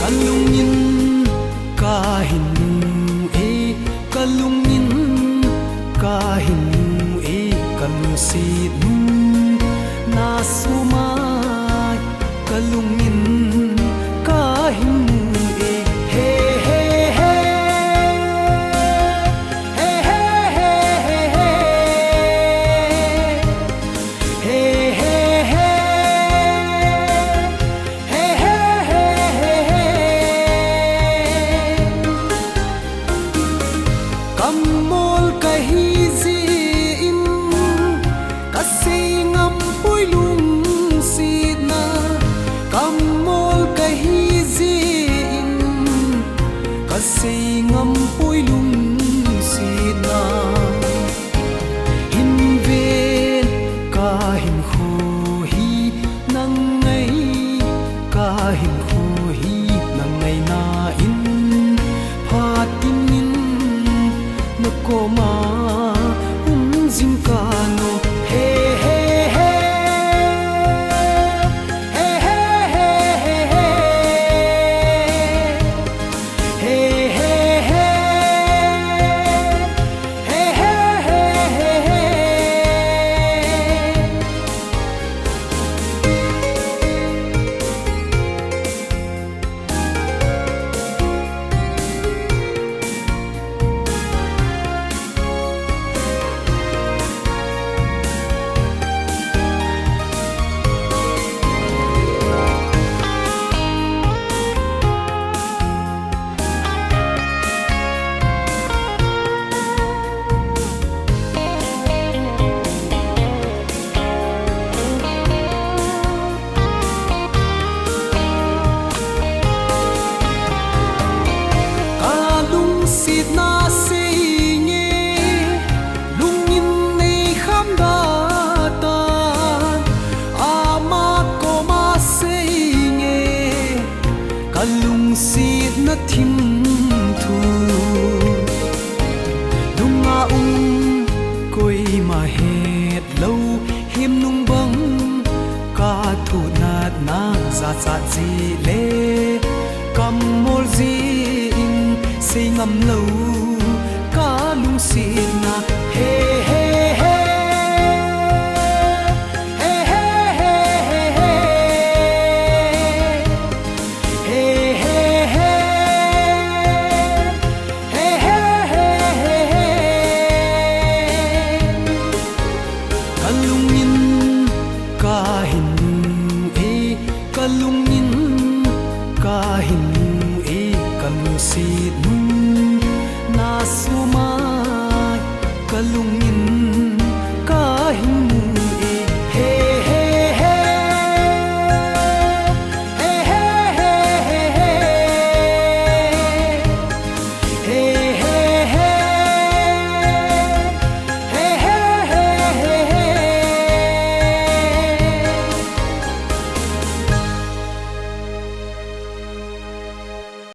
kalungin kahin e kalungin kahin e kalusi na sumai kalungin kahin e he he he he mol kahi zi in kasingam puilung sidna kamol kahi zi in kasingam puilung sidna hinven ka hin khu hi nang ngai ka hin khu hi nang ngai na in phatin koma jing kano he he he he he he he na se nge lungin nei kham da ta ama ko ma se nge kalung sit na thim thu dunga koi ma het lo him nung bang ka thu na na za za ji le kam mol ji say ngầm lâu cá lung xin na he he he he he he he he he kalungin kahin e kalungin kahin e kalusi na sumai kalung